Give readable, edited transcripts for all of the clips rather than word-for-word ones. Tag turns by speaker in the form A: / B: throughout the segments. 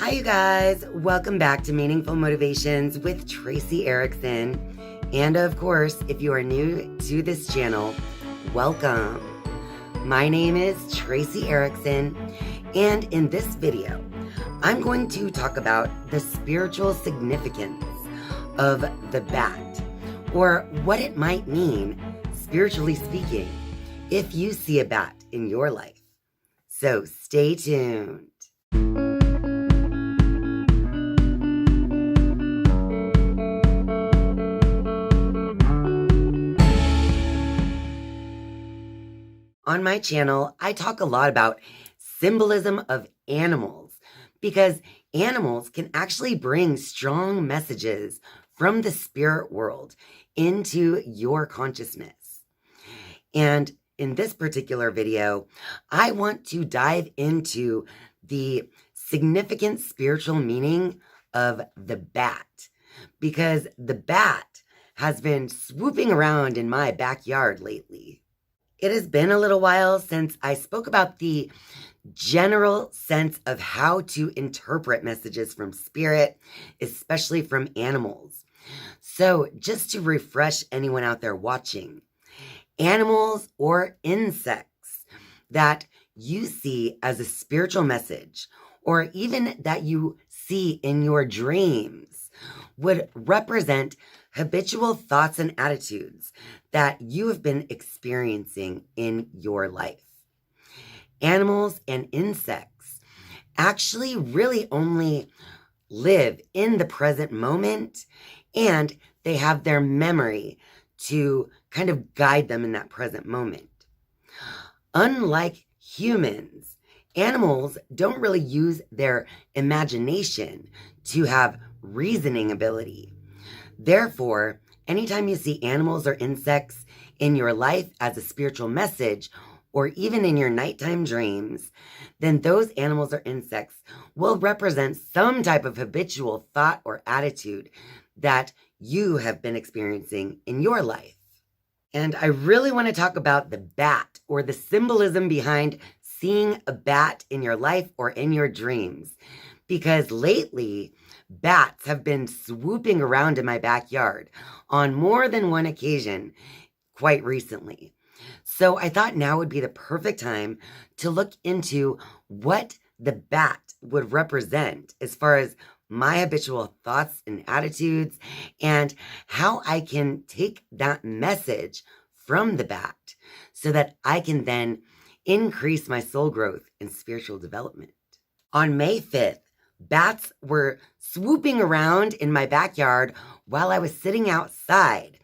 A: Hi, you guys. Welcome back to Meaningful Motivations with Tracy Erickson. And of course, if you are new to this channel, welcome. My name is Tracy Erickson, and in this video, I'm going to talk about the spiritual significance of the bat, or what it might mean, spiritually speaking, if you see a bat in your life. So stay tuned. On my channel, I talk a lot about symbolism of animals because animals can actually bring strong messages from the spirit world into your consciousness. And in this particular video, I want to dive into the significant spiritual meaning of the bat, because the bat has been swooping around in my backyard lately. It has been a little while since I spoke about the general sense of how to interpret messages from spirit, especially from animals. So just to refresh anyone out there watching, animals or insects that you see as a spiritual message, or even that you see in your dreams, would represent habitual thoughts and attitudes that you have been experiencing in your life. Animals and insects actually really only live in the present moment, and they have their memory to kind of guide them in that present moment. Unlike humans, animals don't really use their imagination to have reasoning ability. Therefore, anytime you see animals or insects in your life as a spiritual message, or even in your nighttime dreams, then those animals or insects will represent some type of habitual thought or attitude that you have been experiencing in your life. And I really want to talk about the bat, or the symbolism behind seeing a bat in your life or in your dreams, because lately, bats have been swooping around in my backyard on more than one occasion quite recently. So I thought now would be the perfect time to look into what the bat would represent as far as my habitual thoughts and attitudes, and how I can take that message from the bat so that I can then increase my soul growth and spiritual development. On May 5th, bats were swooping around in my backyard while I was sitting outside.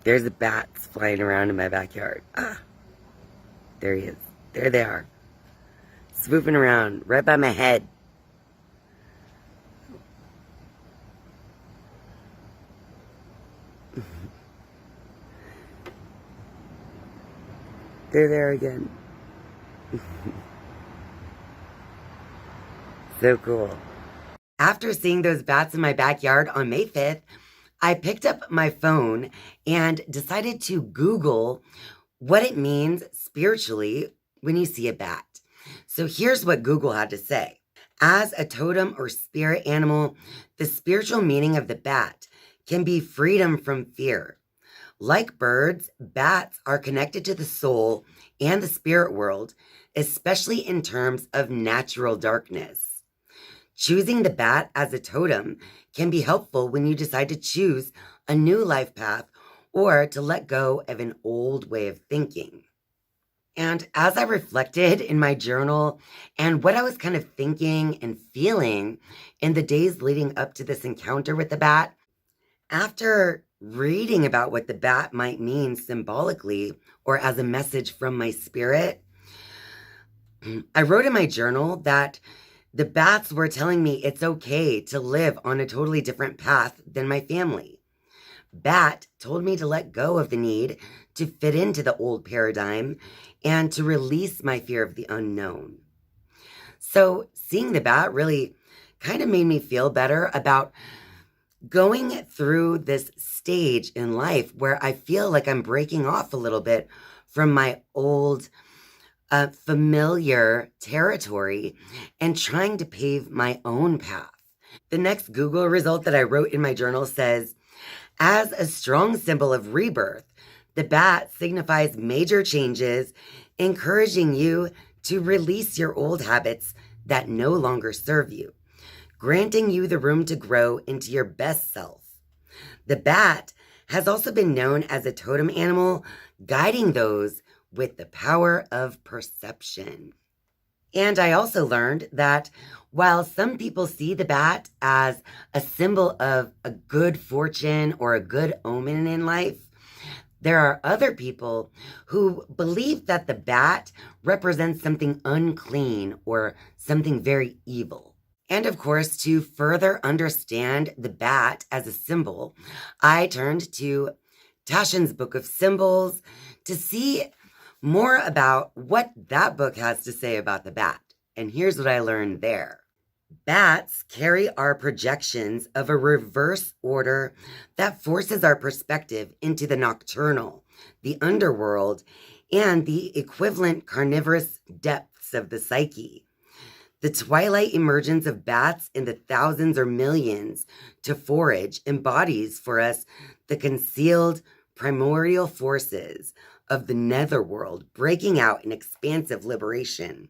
A: There's the bats flying around in my backyard. There he is. There they are. Swooping around right by my head. They're there again. So cool. After seeing those bats in my backyard on May 5th, I picked up my phone and decided to Google what it means spiritually when you see a bat. So here's what Google had to say. As a totem or spirit animal, the spiritual meaning of the bat can be freedom from fear. Like birds, bats are connected to the soul and the spirit world, especially in terms of natural darkness. Choosing the bat as a totem can be helpful when you decide to choose a new life path or to let go of an old way of thinking. And as I reflected in my journal and what I was kind of thinking and feeling in the days leading up to this encounter with the bat, after reading about what the bat might mean symbolically or as a message from my spirit, I wrote in my journal that the bats were telling me it's okay to live on a totally different path than my family. Bat told me to let go of the need to fit into the old paradigm and to release my fear of the unknown. So seeing the bat really kind of made me feel better about going through this stage in life where I feel like I'm breaking off a little bit from my old familiar territory and trying to pave my own path. The next Google result that I wrote in my journal says, as a strong symbol of rebirth, the bat signifies major changes, encouraging you to release your old habits that no longer serve you, granting you the room to grow into your best self. The bat has also been known as a totem animal, guiding those with the power of perception. And I also learned that while some people see the bat as a symbol of a good fortune or a good omen in life, there are other people who believe that the bat represents something unclean or something very evil. And of course, to further understand the bat as a symbol, I turned to Taschen's Book of Symbols to see more about what that book has to say about the bat. And here's what I learned there. Bats carry our projections of a reverse order that forces our perspective into the nocturnal, the underworld, and the equivalent carnivorous depths of the psyche. The twilight emergence of bats in the thousands or millions to forage embodies for us the concealed primordial forces of the netherworld breaking out in expansive liberation.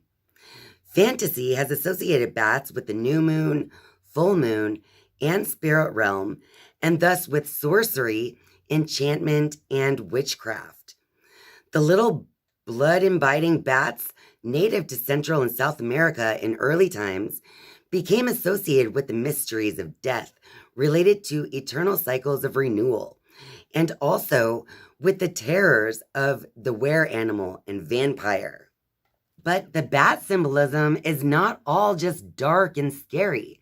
A: Fantasy has associated bats with the new moon, full moon, and spirit realm, and thus with sorcery, enchantment, and witchcraft. The little blood-imbibing bats native to Central and South America in early times became associated with the mysteries of death related to eternal cycles of renewal, and also with the terrors of the were-animal and vampire. But the bat symbolism is not all just dark and scary,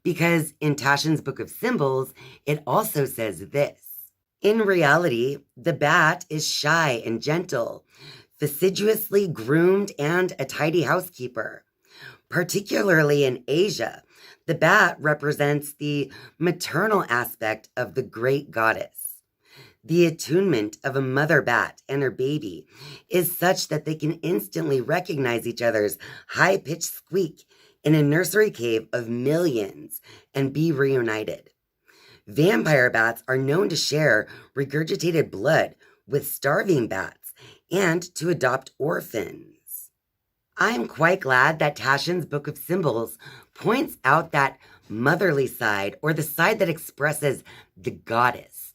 A: because in Taschen's Book of Symbols, it also says this. In reality, the bat is shy and gentle, fastidiously groomed and a tidy housekeeper. Particularly in Asia, the bat represents the maternal aspect of the great goddess. The attunement of a mother bat and her baby is such that they can instantly recognize each other's high-pitched squeak in a nursery cave of millions and be reunited. Vampire bats are known to share regurgitated blood with starving bats and to adopt orphans. I'm quite glad that Taschen's Book of Symbols points out that motherly side, or the side that expresses the goddess,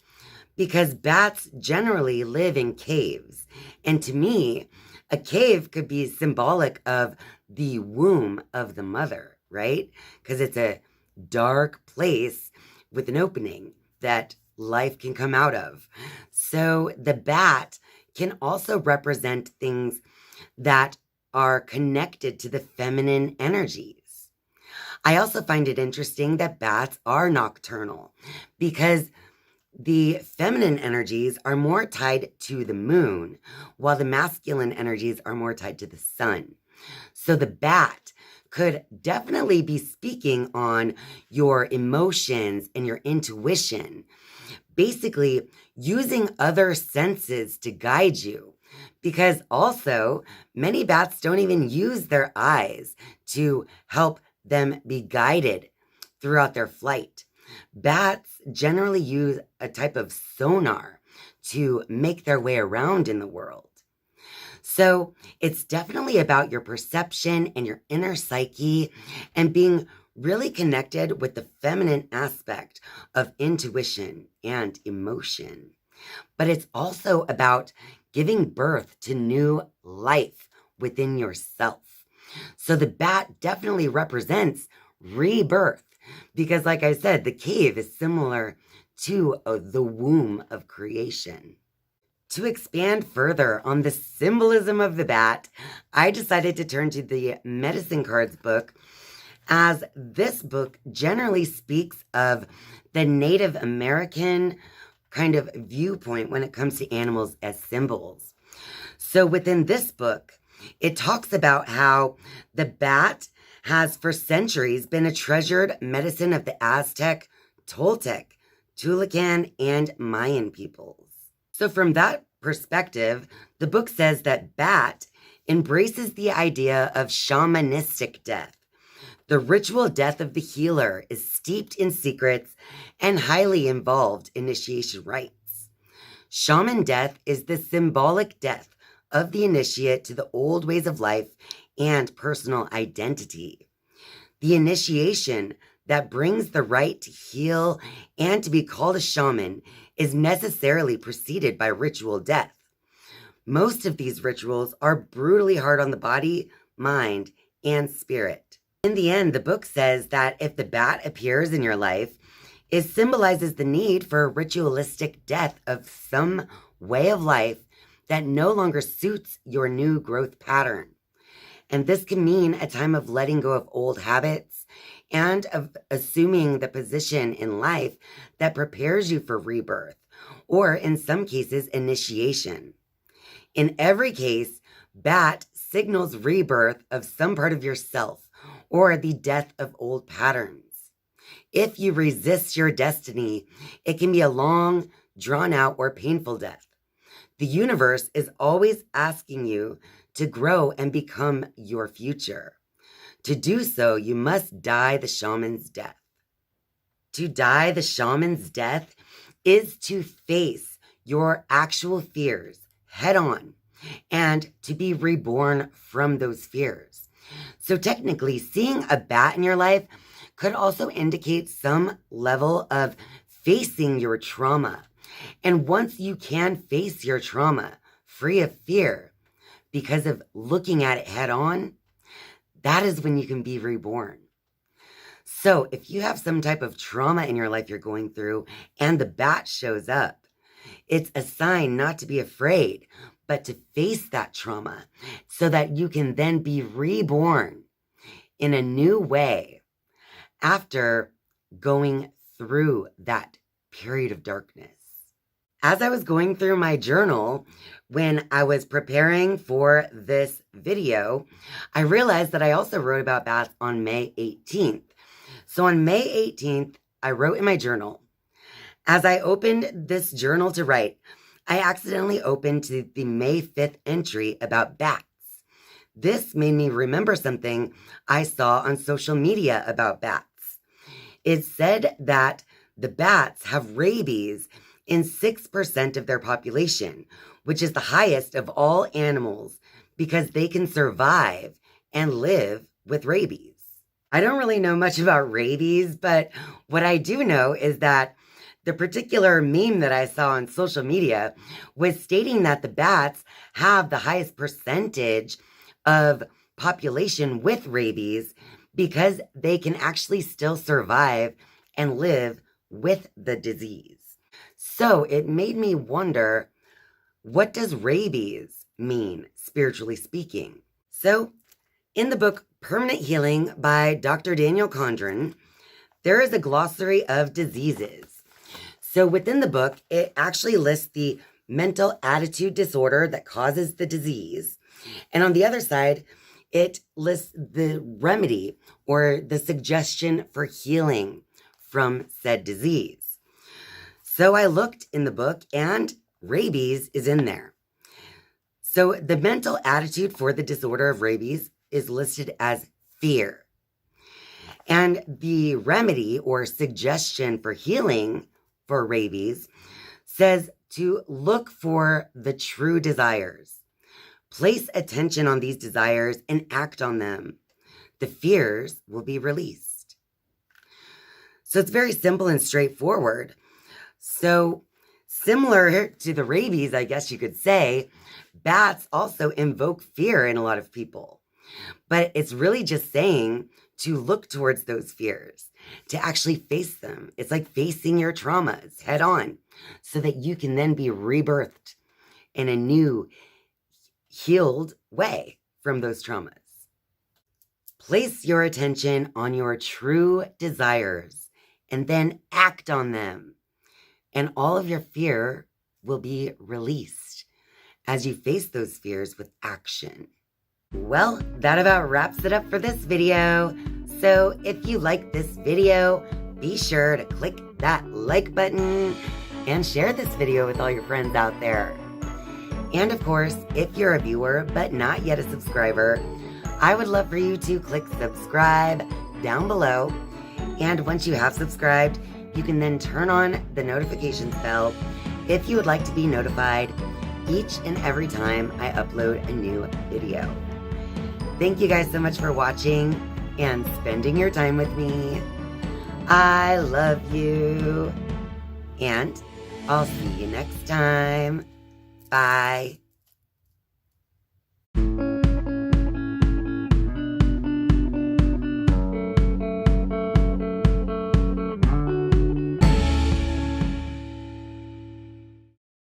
A: because bats generally live in caves. And to me, a cave could be symbolic of the womb of the mother, right? Because it's a dark place with an opening that life can come out of. So the bat can also represent things that are connected to the feminine energies. I also find it interesting that bats are nocturnal because the feminine energies are more tied to the moon, while the masculine energies are more tied to the sun. So the bat could definitely be speaking on your emotions and your intuition, basically using other senses to guide you. Because also, many bats don't even use their eyes to help them be guided throughout their flight. Bats generally use a type of sonar to make their way around in the world. So it's definitely about your perception and your inner psyche and being really connected with the feminine aspect of intuition and emotion. But it's also about giving birth to new life within yourself. So the bat definitely represents rebirth because, like I said, the cave is similar to the womb of creation. To expand further on the symbolism of the bat, I decided to turn to the Medicine Cards book, as this book generally speaks of the Native American kind of viewpoint when it comes to animals as symbols. So within this book, it talks about how the bat has for centuries been a treasured medicine of the Aztec, Toltec, Tulacan, and Mayan peoples. So from that perspective, the book says that bat embraces the idea of shamanistic death. The ritual death of the healer is steeped in secrets and highly involved initiation rites. Shaman death is the symbolic death of the initiate to the old ways of life and personal identity. The initiation that brings the right to heal and to be called a shaman is necessarily preceded by ritual death. Most of these rituals are brutally hard on the body, mind, and spirit. In the end, the book says that if the bat appears in your life, it symbolizes the need for a ritualistic death of some way of life that no longer suits your new growth pattern. And this can mean a time of letting go of old habits and of assuming the position in life that prepares you for rebirth, or in some cases, initiation. In every case, bat signals rebirth of some part of yourself or the death of old patterns. If you resist your destiny, it can be a long, drawn-out, or painful death. The universe is always asking you to grow and become your future. To do so, you must die the shaman's death. To die the shaman's death is to face your actual fears head on and to be reborn from those fears. So technically, seeing a bat in your life could also indicate some level of facing your trauma. And once you can face your trauma free of fear because of looking at it head on, that is when you can be reborn. So if you have some type of trauma in your life you're going through and the bat shows up, it's a sign not to be afraid, but to face that trauma so that you can then be reborn in a new way after going through that period of darkness. As I was going through my journal, when I was preparing for this video, I realized that I also wrote about bats on May 18th. So on May 18th, I wrote in my journal. As I opened this journal to write, I accidentally opened to the May 5th entry about bats. This made me remember something I saw on social media about bats. It said that the bats have rabies in 6% of their population, which is the highest of all animals because they can survive and live with rabies. I don't really know much about rabies, but what I do know is that the particular meme that I saw on social media was stating that the bats have the highest percentage of population with rabies because they can actually still survive and live with the disease. So it made me wonder, what does rabies mean, spiritually speaking? So in the book Permanent Healing by Dr. Daniel Condren, there is a glossary of diseases. So within the book, it actually lists the mental attitude disorder that causes the disease. And on the other side, it lists the remedy or the suggestion for healing from said disease. So I looked in the book and rabies is in there. So the mental attitude for the disorder of rabies is listed as fear. And the remedy or suggestion for healing for rabies says to look for the true desires. Place attention on these desires and act on them. The fears will be released. So it's very simple and straightforward. So similar to the rabies, I guess you could say, bats also invoke fear in a lot of people. But it's really just saying to look towards those fears, to actually face them. It's like facing your traumas head on so that you can then be rebirthed in a new, healed way from those traumas. Place your attention on your true desires and then act on them. And all of your fear will be released as you face those fears with action. Well, that about wraps it up for this video. So if you like this video, be sure to click that like button and share this video with all your friends out there. And of course, if you're a viewer but not yet a subscriber, I would love for you to click subscribe down below. And once you have subscribed, you can then turn on the notifications bell if you would like to be notified each and every time I upload a new video. Thank you guys so much for watching and spending your time with me. I love you. And I'll see you next time. Bye.